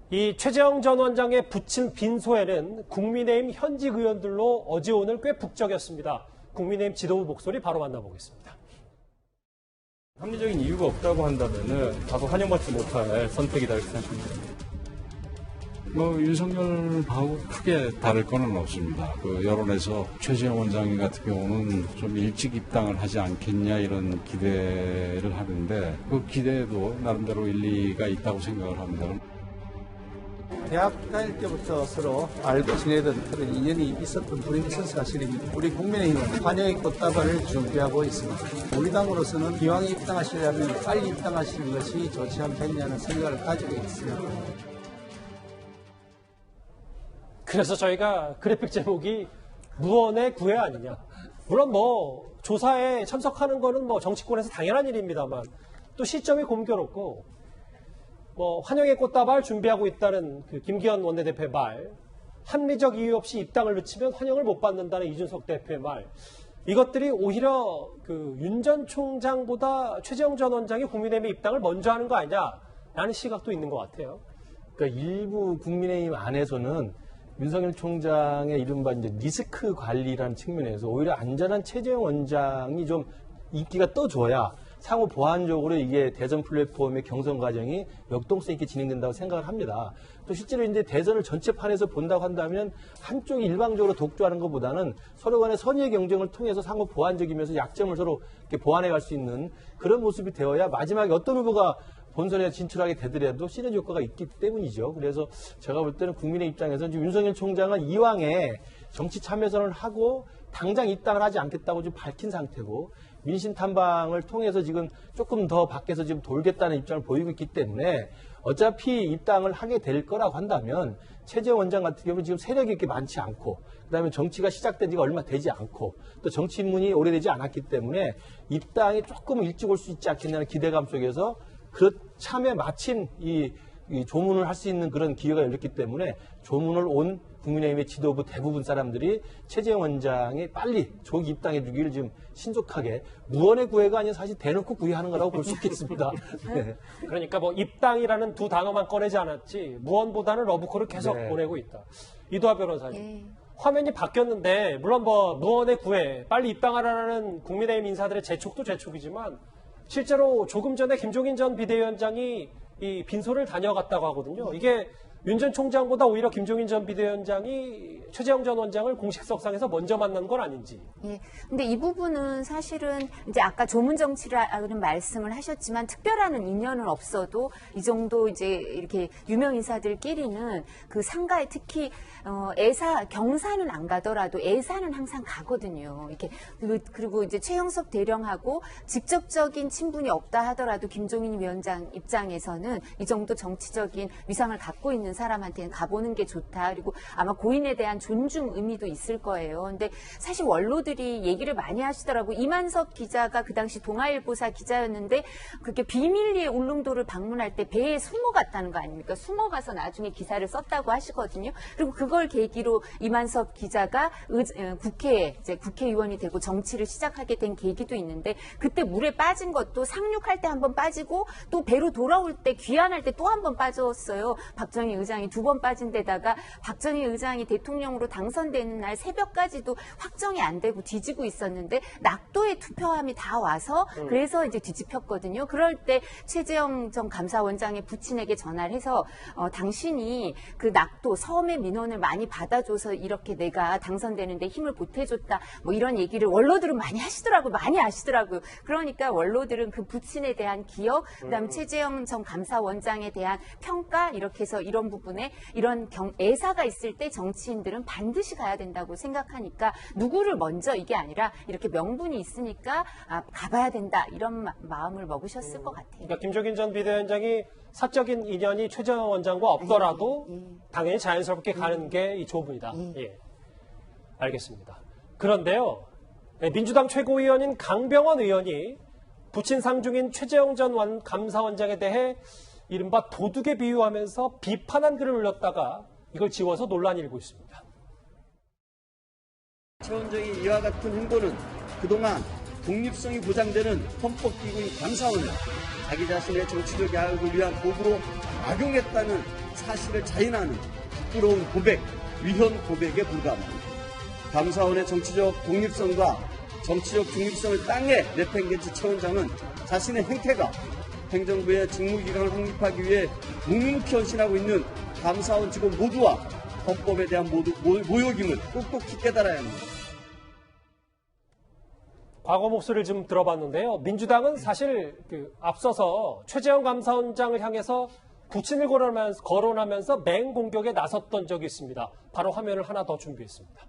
이 최재형 전 원장의 붙인 빈소에는 국민의힘 현직 의원들로 어제 오늘 꽤 북적였습니다. 국민의힘 지도부 목소리 바로 만나보겠습니다. 합리적인 이유가 없다고 한다면은 다소 환영받지 못할 선택이다 이렇게 생각합니다. 윤석열하고 크게 다를 거는 없습니다. 여론에서 최재형 원장 같은 경우는 좀 일찍 입당을 하지 않겠냐 이런 기대를 하는데 그 기대도 나름대로 일리가 있다고 생각을 합니다. 대학 다닐 때부터 서로 알고 지내던 그런 인연이 있었던 분이 사실입니다. 우리 국민의힘은 환영의 꽃다발을 준비하고 있습니다. 우리 당으로서는 기왕에 입당하시려면 빨리 입당하시는 것이 좋지 않겠냐는 생각을 가지고 있습니다. 그래서 저희가 그래픽 제목이 무언의 구애 아니냐. 물론 조사에 참석하는 거는 정치권에서 당연한 일입니다만 또 시점이 공교롭고 환영의 꽃다발 준비하고 있다는 그 김기현 원내대표의 말, 합리적 이유 없이 입당을 늦추면 환영을 못 받는다는 이준석 대표의 말, 이것들이 오히려 윤 전 총장보다 최재형 전 원장이 국민의힘에 입당을 먼저 하는 거 아니냐라는 시각도 있는 것 같아요. 그러니까 일부 국민의힘 안에서는 윤석열 총장의 이른바 이제 리스크 관리라는 측면에서 오히려 안전한 최재형 원장이 좀 인기가 떠줘야 상호 보완적으로 이게 대선 플랫폼의 경선 과정이 역동성 있게 진행된다고 생각을 합니다. 또 실제로 이제 대선을 전체판에서 본다고 한다면 한쪽이 일방적으로 독주하는 것보다는 서로 간의 선의의 경쟁을 통해서 상호 보완적이면서 약점을 서로 이렇게 보완해 갈 수 있는 그런 모습이 되어야 마지막에 어떤 후보가 본선에 진출하게 되더라도 시너지 효과가 있기 때문이죠. 그래서 제가 볼 때는 국민의 입장에서는 지금 윤석열 총장은 이왕에 정치 참여선을 하고 당장 입당을 하지 않겠다고 지금 밝힌 상태고 민심 탐방을 통해서 지금 조금 더 밖에서 지금 돌겠다는 입장을 보이고 있기 때문에 어차피 입당을 하게 될 거라고 한다면 최재형 원장 같은 경우는 지금 세력이 이렇게 많지 않고 그다음에 정치가 시작된 지가 얼마 되지 않고 또 정치 입문이 오래되지 않았기 때문에 입당이 조금 일찍 올 수 있지 않겠냐는 기대감 속에서 그 참에 마침 이 조문을 할 수 있는 그런 기회가 열렸기 때문에 조문을 온 국민의힘의 지도부 대부분 사람들이 최재형 원장이 빨리 조기 입당해 주기를 지금 신속하게 무언의 구애가 아니라 사실 대놓고 구애하는 거라고 볼 수 있겠습니다. 네. 그러니까 입당이라는 두 단어만 꺼내지 않았지 무언보다는 러브콜을 계속 보내고 있다. 이도하 변호사님. 화면이 바뀌었는데 물론 무언의 구애 빨리 입당하라는 국민의힘 인사들의 재촉도 재촉이지만 실제로 조금 전에 김종인 전 비대위원장이 이 빈소를 다녀갔다고 하거든요. 이게 윤 전 총장보다 오히려 김종인 전 비대위원장이 최재형 전 원장을 공식석상에서 먼저 만난 건 아닌지. 예. 근데 이 부분은 사실은 이제 아까 조문 정치라는 말씀을 하셨지만 특별한 인연은 없어도 이 정도 이제 이렇게 유명 인사들끼리는 그 상가에 특히 경사는 안 가더라도 애사는 항상 가거든요. 이렇게 그리고 이제 최영석 대령하고 직접적인 친분이 없다 하더라도 김종인 위원장 입장에서는 이 정도 정치적인 위상을 갖고 있는 사람한테는 가보는 게 좋다. 그리고 아마 고인에 대한 존중 의미도 있을 거예요. 근데 사실 원로들이 얘기를 많이 하시더라고. 이만석 기자가 그 당시 동아일보사 기자였는데 그렇게 비밀리에 울릉도를 방문할 때 배에 숨어갔다는 거 아닙니까? 숨어가서 나중에 기사를 썼다고 하시거든요. 그리고 그걸 계기로 이만석 기자가 국회에 이제 국회의원이 되고 정치를 시작하게 된 계기도 있는데 그때 물에 빠진 것도 상륙할 때 한번 빠지고 또 배로 돌아올 때 귀환할 때 또 한 번 빠졌어요. 박정희 의장이 2번 빠진 데다가 박정희 의장이 대통령으로 당선되는 날 새벽까지도 확정이 안 되고 뒤지고 있었는데 낙도에 투표함이 다 와서 그래서 이제 뒤집혔거든요. 그럴 때 최재형 전 감사원장의 부친에게 전화를 해서 당신이 그 낙도 섬의 민원을 많이 받아줘서 이렇게 내가 당선되는데 힘을 보태줬다. 이런 얘기를 원로들은 많이 하시더라고요. 많이 아시더라고요. 그러니까 원로들은 그 부친에 대한 기억, 그다음에 최재형 전 감사원장에 대한 평가 이렇게 해서 이런 부분에 이런 애사가 있을 때 정치인들은 반드시 가야 된다고 생각하니까 누구를 먼저 이게 아니라 이렇게 명분이 있으니까 가봐야 된다 이런 마음을 먹으셨을 것 같아요. 그러니까 김종인 전 비대위원장이 사적인 인연이 최재형 원장과 없더라도 당연히 자연스럽게 가는 게 이 조문이다. 예. 알겠습니다. 그런데요. 민주당 최고위원인 강병원 의원이 부친 상중인 최재형 전 감사원장에 대해 이른바 도둑에 비유하면서 비판한 글을 올렸다가 이걸 지워서 논란이 일고 있습니다. 차원적인 이와 같은 행보는 그동안 독립성이 보장되는 헌법기구인 감사원을 자기 자신의 정치적 야욕을 위한 도구로 악용했다는 사실을 자인하는 부끄러운 고백, 위헌 고백에 불과합니다. 감사원의 정치적 독립성과 정치적 중립성을 땅에 내팽개친 최 원장은 자신의 행태가 행정부의 직무기강을 확립하기 위해 묵묵히 헌신하고 있는 감사원 직원 모두와 헌법에 대한 모욕임을 꾹꾹히 깨달아야 합니다. 과거 목소리를 좀 들어봤는데요. 민주당은 사실 앞서서 최재형 감사원장을 향해서 부친을 거론하면서 맹공격에 나섰던 적이 있습니다. 바로 화면을 하나 더 준비했습니다.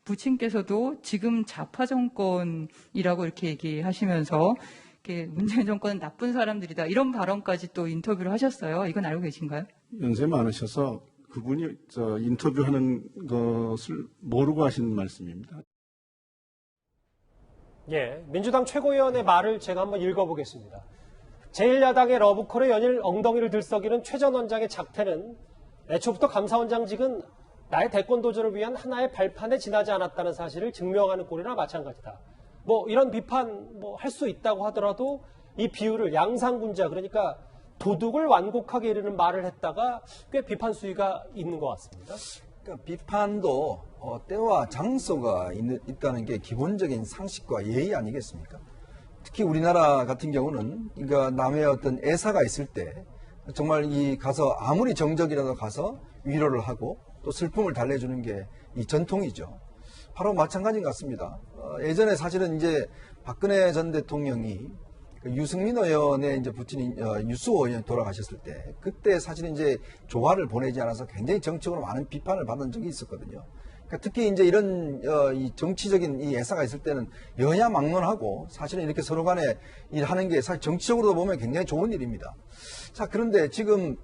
부친께서도 지금 좌파 정권이라고 이렇게 얘기하시면서 문재인 정권은 나쁜 사람들이다 이런 발언까지 또 인터뷰를 하셨어요. 이건 알고 계신가요? 연세 많으셔서 그분이 인터뷰하는 것을 모르고 하신 말씀입니다. 예, 민주당 최고위원의 말을 제가 한번 읽어보겠습니다. 제1야당의 러브콜에 연일 엉덩이를 들썩이는 최 전 원장의 작태는 애초부터 감사원장직은 나의 대권 도전을 위한 하나의 발판에 지나지 않았다는 사실을 증명하는 꼴이나 마찬가지다. 이런 비판 할 수 있다고 하더라도 이 비유를 양상군자, 그러니까 도둑을 완곡하게 이르는 말을 했다가 꽤 비판 수위가 있는 것 같습니다. 그러니까 비판도 때와 장소가 있다는 게 기본적인 상식과 예의 아니겠습니까? 특히 우리나라 같은 경우는 그러니까 남의 어떤 애사가 있을 때 정말 가서 아무리 정적이라도 가서 위로를 하고 또 슬픔을 달래주는 게 이 전통이죠. 바로 마찬가지인 것 같습니다. 예전에 사실은 이제 박근혜 전 대통령이 유승민 의원의 이제 부친인 유수호 의원이 돌아가셨을 때 그때 사실은 이제 조화를 보내지 않아서 굉장히 정치적으로 많은 비판을 받은 적이 있었거든요. 그러니까 특히 이제 이런 이 정치적인 이 애사가 있을 때는 여야 막론하고 사실은 이렇게 서로 간에 일하는 게 사실 정치적으로도 보면 굉장히 좋은 일입니다. 자, 그런데 지금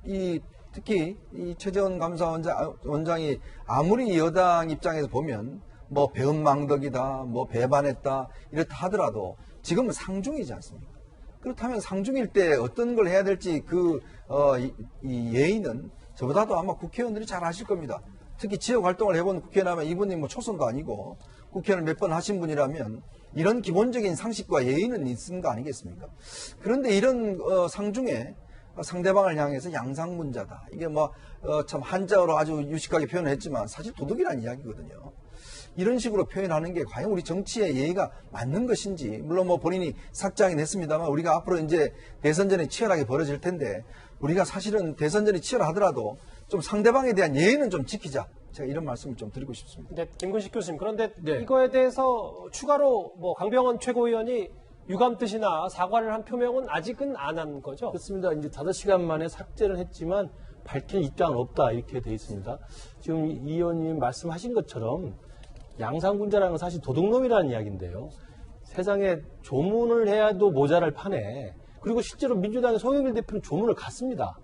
특히 이 최재원 감사원장이 아무리 여당 입장에서 보면 배은망덕이다, 배반했다 이렇다 하더라도 지금은 상중이지 않습니까? 그렇다면 상중일 때 어떤 걸 해야 될지 이 예의는 저보다도 아마 국회의원들이 잘 아실 겁니다. 특히 지역 활동을 해본 국회의원이라면 이분이 초선도 아니고 국회의원을 몇 번 하신 분이라면 이런 기본적인 상식과 예의는 있는 거 아니겠습니까? 그런데 이런 상중에 상대방을 향해서 양상군자다. 이게 참 한자어로 아주 유식하게 표현을 했지만 사실 도둑이라는 이야기거든요. 이런 식으로 표현하는 게 과연 우리 정치의 예의가 맞는 것인지, 물론 본인이 삭제하긴 했습니다만 우리가 앞으로 이제 대선전이 치열하게 벌어질 텐데 우리가 사실은 대선전이 치열하더라도 좀 상대방에 대한 예의는 좀 지키자. 제가 이런 말씀을 좀 드리고 싶습니다. 네, 김근식 교수님. 그런데 이거에 대해서 추가로 강병원 최고위원이 유감 뜻이나 사과를 한 표명은 아직은 안 한 거죠? 그렇습니다. 이제 5시간 만에 삭제를 했지만 밝힐 입장은 없다 이렇게 돼 있습니다. 지금 이 의원님 말씀하신 것처럼 양상군자라는 건 사실 도둑놈이라는 이야기인데요. 세상에 조문을 해야도 모자랄 판에 그리고 실제로 민주당의 송영길 대표는 조문을 갔습니다.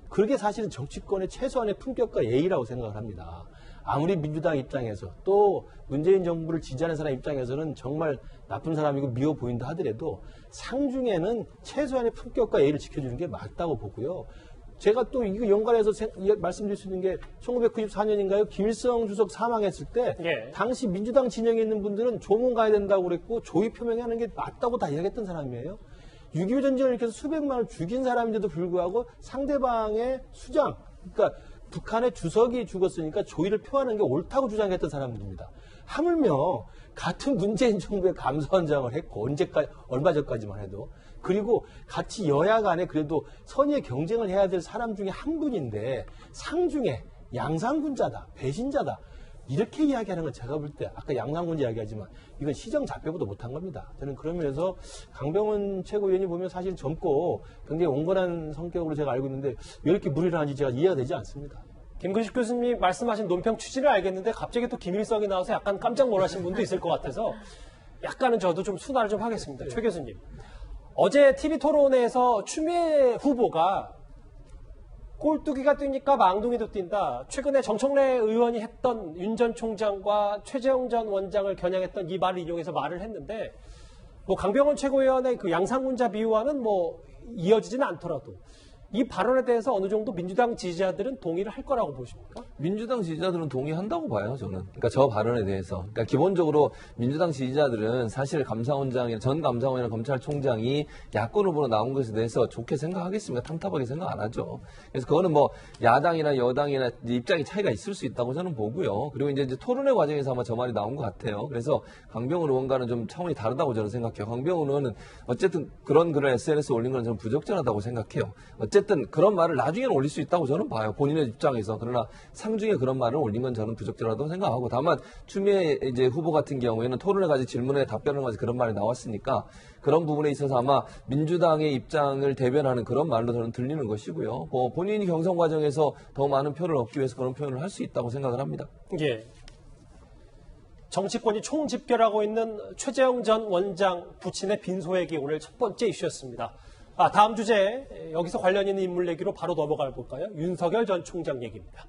그게 사실은 정치권의 최소한의 품격과 예의라고 생각을 합니다. 아무리 민주당 입장에서 또 문재인 정부를 지지하는 사람 입장에서는 정말 나쁜 사람이고 미워 보인다 하더라도 상중에는 최소한의 품격과 예의를 지켜주는 게 맞다고 보고요. 제가 또 이거 연관해서 말씀드릴 수 있는 게 1994년인가요? 김일성 주석 사망했을 때 당시 민주당 진영에 있는 분들은 조문 가야 된다고 그랬고 조의 표명하는 게 맞다고 다 이야기했던 사람이에요. 6.25 전쟁을 일으켜서 수백만을 죽인 사람인데도 불구하고 상대방의 수장, 그러니까 북한의 주석이 죽었으니까 조의를 표하는 게 옳다고 주장했던 사람들입니다. 하물며 같은 문재인 정부의 감사원장을 했고 얼마 전까지만 해도 그리고 같이 여야 간에 그래도 선의의 경쟁을 해야 될 사람 중에 한 분인데 상중에 양상군자다, 배신자다 이렇게 이야기하는 건 제가 볼 때 아까 양상군자 이야기하지만 이건 시정잡배보다 못한 겁니다. 저는 그런 면에서 강병원 최고위원이 보면 사실 젊고 굉장히 온건한 성격으로 제가 알고 있는데 왜 이렇게 무리를 하는지 제가 이해가 되지 않습니다. 김근식 교수님이 말씀하신 논평 취지를 알겠는데 갑자기 또 김일성이 나와서 약간 깜짝 놀라신 분도 있을 것 같아서 약간은 저도 좀 순화를 좀 하겠습니다. 최 교수님. 어제 TV토론에서 추미애 후보가 꼴뚜기가 뛰니까 망둥이도 뛴다. 최근에 정청래 의원이 했던 윤 전 총장과 최재형 전 원장을 겨냥했던 이 말을 인용해서 말을 했는데 강병원 최고위원의 그 양상군자 비유와는 이어지지는 않더라도 이 발언에 대해서 어느 정도 민주당 지지자들은 동의를 할 거라고 보십니까? 민주당 지지자들은 동의한다고 봐요, 저는. 그러니까 저 발언에 대해서. 그러니까 기본적으로 민주당 지지자들은 사실 전 감사원이나 검찰총장이 야권 후보로 나온 것에 대해서 좋게 생각하겠습니까? 탐탁하게 생각 안 하죠. 그래서 그거는 뭐 야당이나 여당이나 입장이 차이가 있을 수 있다고 저는 보고요. 그리고 이제 토론회 과정에서 아마 저 말이 나온 것 같아요. 그래서 강병훈 의원과는 좀 차원이 다르다고 저는 생각해요. 강병훈 의원은 어쨌든 그런 글을 SNS에 올린 건 저는 부적절하다고 생각해요. 어쨌든 그런 말을 나중에는 올릴 수 있다고 저는 봐요. 본인의 입장에서. 그러나 상중에 그런 말을 올린 건 저는 부적절하다고 생각하고, 다만 추미애 이제 후보 같은 경우에는 토론회 가지 질문에 답변을 가지 그런 말이 나왔으니까 그런 부분에 있어서 아마 민주당의 입장을 대변하는 그런 말로 저는 들리는 것이고요. 본인이 경선 과정에서 더 많은 표를 얻기 위해서 그런 표현을 할 수 있다고 생각을 합니다. 예. 정치권이 총집결하고 있는 최재형 전 원장 부친의 빈소액이 오늘 첫 번째 이슈였습니다. 다음 주제 여기서 관련 있는 인물 얘기로 바로 넘어가 볼까요? 윤석열 전 총장 얘기입니다.